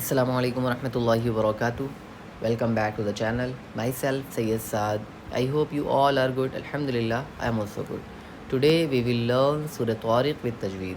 Assalamu alaikum warahmatullahi wabarakatuh. Welcome back to the channel. Myself Sayyid Saad. I hope you all are good. Alhamdulillah, I am also good. Today we will learn Surah Tariq with Tajweed.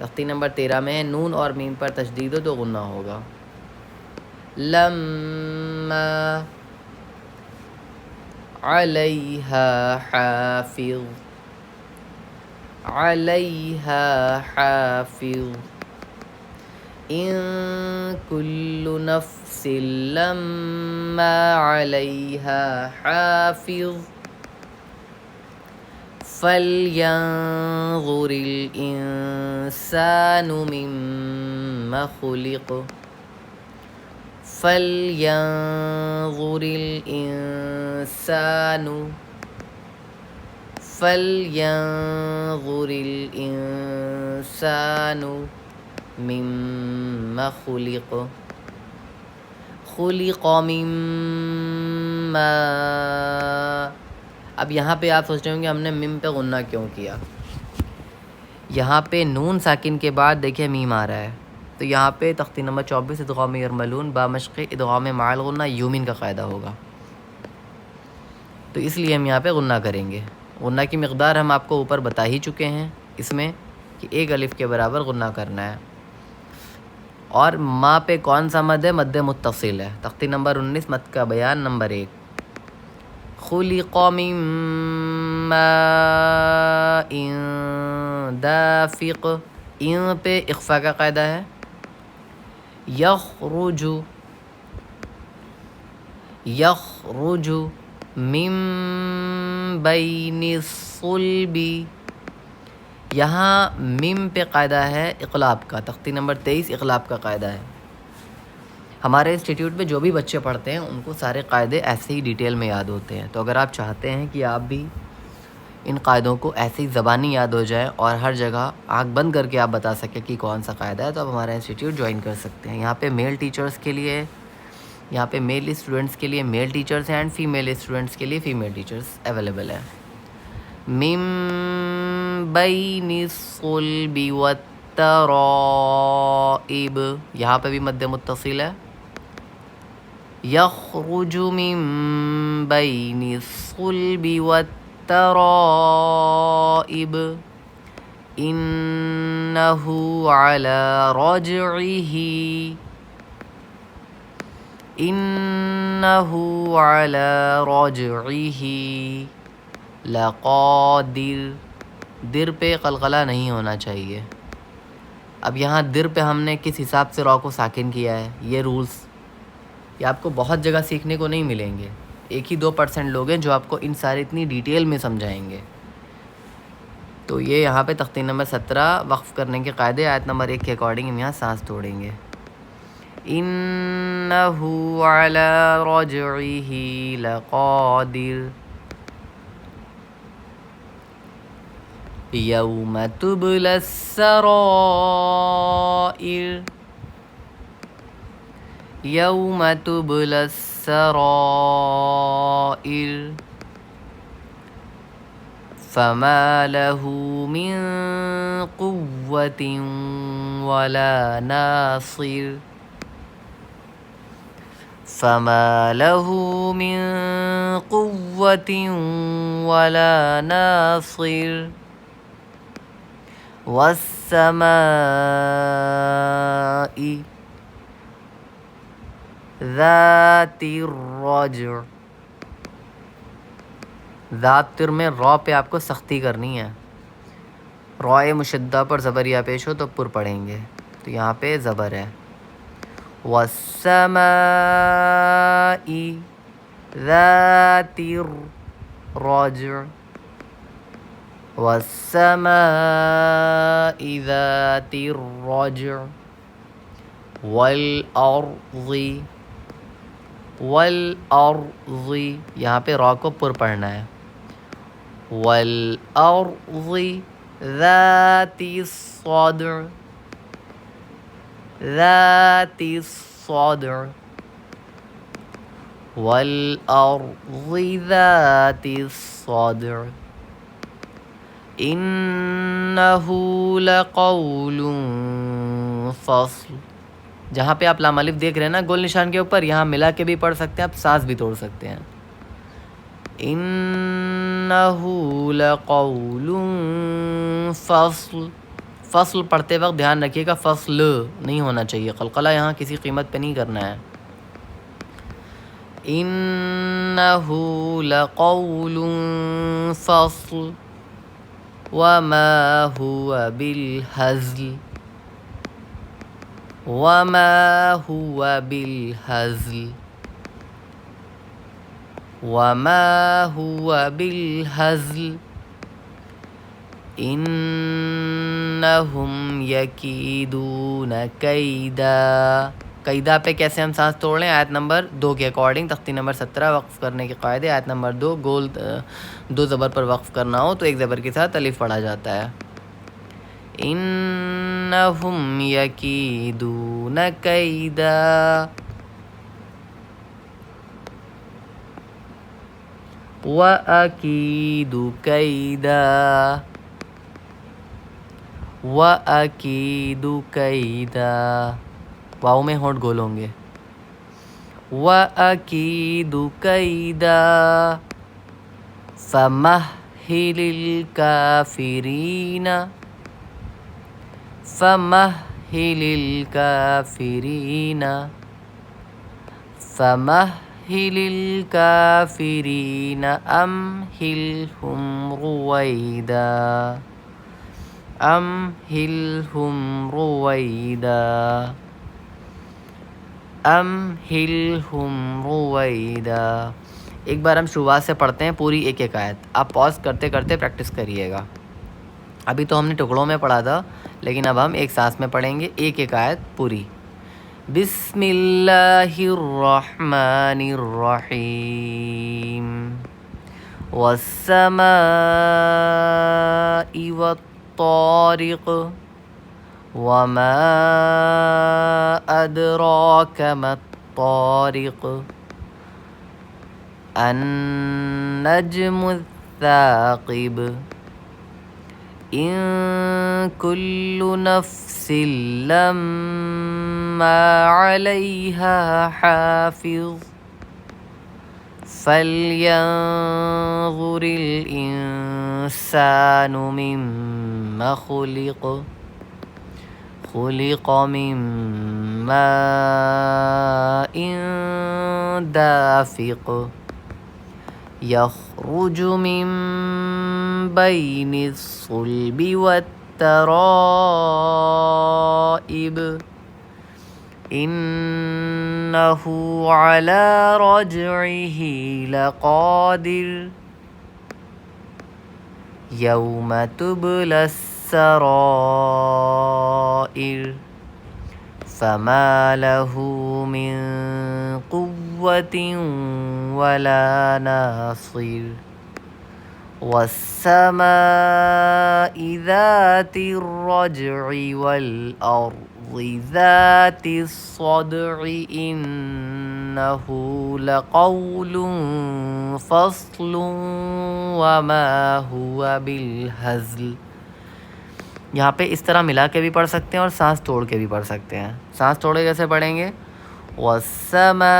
تختی number 13 میں نون اور میم پر تشدید ہو تو غنہ ہوگا. لما علیہا حافظ، علیہا حافظ، ان کل نفس لما علیہا حافظ، فلینظر الانسان مما خلق، فلینظر الانسان، فلینظر الانسان مما خلق، خلق من ماء. اب یہاں پہ آپ سوچ رہے ہوں گے ہم نے میم پہ غنہ کیوں کیا. یہاں پہ نون ساکن کے بعد دیکھیں میم آ رہا ہے، تو یہاں پہ تختی نمبر 24 ادغام یرملون بامشق ادغام مع الغنہ یومن کا قاعدہ ہوگا، تو اس لیے ہم یہاں پہ غنہ کریں گے. غنہ کی مقدار ہم آپ کو اوپر بتا ہی چکے ہیں اس میں کہ 1 الف کے برابر غنہ کرنا ہے. اور ما پہ کون سا مد ہے؟ مد متصل ہے. تختی نمبر 19 مد کا بیان نمبر 1. خلق من ماء دافق، ان پہ اخفا کا قاعدہ ہے. یخرج، یخرج من بین الصلب، یہاں میم پہ قاعدہ ہے اقلاب کا. تختی نمبر 23 اقلاب کا قاعدہ ہے. ہمارے انسٹیٹیوٹ میں جو بھی بچے پڑھتے ہیں ان کو سارے قاعدے ایسے ہی ڈیٹیل میں یاد ہوتے ہیں، تو اگر آپ چاہتے ہیں کہ آپ بھی ان قاعدوں کو ایسے ہی زبانی یاد ہو جائے اور ہر جگہ آنکھ بند کر کے آپ بتا سکیں کہ کون سا قاعدہ ہے، تو آپ ہمارا انسٹیٹیوٹ جوائن کر سکتے ہیں. یہاں پہ میل ٹیچرز کے لیے، یہاں پہ میل اسٹوڈنٹس کے لیے میل ٹیچرز ہیں اینڈ فیمیل اسٹوڈنٹس کے لیے فیمیل ٹیچرز اویلیبل ہیں. من بین الصلب والترائب، یہاں پہ بھی مد متصل ہے. یخرج من بین الصلب والترائب انہ علی رجعہ، انہ علی رجعہ لقادر. در پہ قلقلہ نہیں ہونا چاہیے. اب یہاں در پہ ہم نے کس حساب سے را کو ساکن کیا ہے، یہ رولز یہ آپ کو بہت جگہ سیکھنے کو نہیں ملیں گے. 1-2% لوگ ہیں جو آپ کو ان سارے اتنی ڈیٹیل میں سمجھائیں گے. تو یہ یہاں پہ تختی نمبر 17 وقف کرنے کے قاعدے آیت نمبر 1 کے اکارڈنگ ہم یہاں سانس توڑیں گے. انہ علی رجعہ لقادر یوم تبلی السرائر، یوم تبلی السرائر فما له من قوة ولا ناصر، فما له من قوة ولا ناصر والسماء ذات الرجع. ذات تر میں را پہ آپ کو سختی کرنی ہے. رائے مشدہ پر زبر یا پیش ہو تو پر پڑھیں گے، تو یہاں پہ زبر ہے. والسماء ذات الرجع، والسماء ذات الرجع والارض، والارض یہاں پہ را کو پر پڑھنا ہے. والارض ذات الصدع، ذات الصدع والارض ذات الصدع انہ لقول فصل. جہاں پہ آپ لام الف دیکھ رہے ہیں نا گول نشان کے اوپر، یہاں ملا کے بھی پڑھ سکتے ہیں آپ، سانس بھی توڑ سکتے ہیں. انہ لقول فصل، فصل پڑھتے وقت دھیان رکھیے گا فصل نہیں ہونا چاہیے، قلقلہ یہاں کسی قیمت پہ نہیں کرنا ہے. انہ لقول فصل وما هو بالهزل وما هو بالهزل وما هو بالهزل انہم یکیدون کیدا. قیدا پہ کیسے ہم سانس توڑ لیں؟ آیت نمبر 2 کے اکارڈنگ تختی نمبر 17 وقف کرنے کے قاعدے. آیت نمبر 2 گول 2 زبر پر وقف کرنا ہو تو ایک زبر کے ساتھ الف پڑھا جاتا ہے. انہم یکیدون کیدا وَأَكِيدُ كَيْدًا وَأَكِيدُ كَيْدًا. واؤ میں ہونٹ گول ہوں گے. وَأَكِيدُ كَيْدًا فَمَهِّلِ الْكَافِرِينَ فَمَهِّلِ الْكَافِرِينَ فَمَهِّلِ الْكَافِرِينَ أَمْهِلْهُمْ رُوَيْدًا أَمْهِلْهُمْ رُوَيْدًا أَمْهِلْهُمْ رُوَيْدًا. ایک بار ہم شروعات سے پڑھتے ہیں پوری ایک ایک آیت. آپ پاز کرتے کرتے پریکٹس کریے گا. ابھی تو ہم نے ٹکڑوں میں پڑھا تھا لیکن اب ہم ایک سانس میں پڑھیں گے ایک ایک آیت پوری. بسم اللہ الرحمن الرحیم. والسماء والطارق وما أدراك ما الطارق النجم الثاقب إن كل نفس لما عليها حافظ فلينظر الإنسان مما خلق من ماء دافق يخرج من بين الصلب والترائب إنه على رجعه لقادر يوم تبلى السرائر فما له من قوة ولا ناصر. والسماء ذات الرجع والأرض ذات الصدع إنه لقول فصل وما هو بالهزل. یہاں پہ اس طرح ملا کے بھی پڑھ سکتے ہیں اور سانس توڑ کے بھی پڑھ سکتے ہیں. سانس توڑے کیسے پڑھیں گے؟ وَالسَّمَاءِ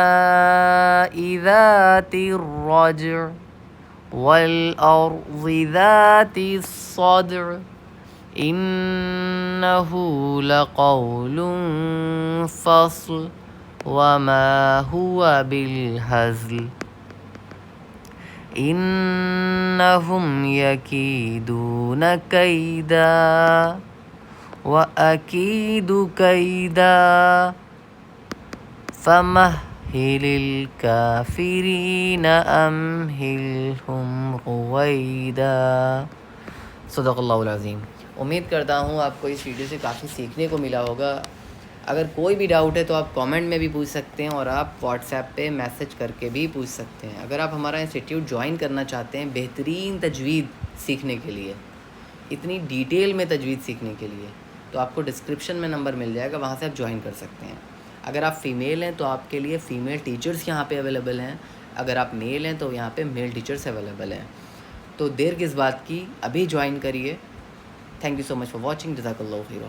ذَاتِ الرَّجْعِ وَالْأَرْضِ ذَاتِ الصَّدْعِ إِنَّهُ لَقَوْلٌ فَصْلٌ وَمَا هُوَ بِالْهَزْلِ إِنَّهُمْ يَكِيدُونَ كَيْدًا وَأَكِيدُ كَيْدًا فَمَهِّلِ الْكَافِرِينَ أَمْهِلْهُمْ رُوَيْدًا. صدق اللہ العظیم. امید کرتا ہوں آپ کو اس ویڈیو سے کافی سیکھنے کو ملا ہوگا. اگر کوئی بھی ڈاؤٹ ہے تو آپ کامنٹ میں بھی پوچھ سکتے ہیں اور آپ واٹس ایپ پہ میسج کر کے بھی پوچھ سکتے ہیں. اگر آپ ہمارا انسٹیٹیوٹ جوائن کرنا چاہتے ہیں بہترین تجوید سیکھنے کے لیے، اتنی ڈیٹیل میں تجوید سیکھنے کے لیے، تو آپ کو ڈسکرپشن میں نمبر مل جائے گا، وہاں سے آپ جوائن کر سکتے ہیں. اگر آپ فیمیل ہیں تو آپ کے لیے فیمیل ٹیچرز یہاں پہ اویلیبل ہیں. اگر آپ میل ہیں تو یہاں پہ میل ٹیچرز اویلیبل ہیں. تو دیر کس بات کی، ابھی جوائن کریے. Thank you so much for watching. جزاک اللہ خیرہ.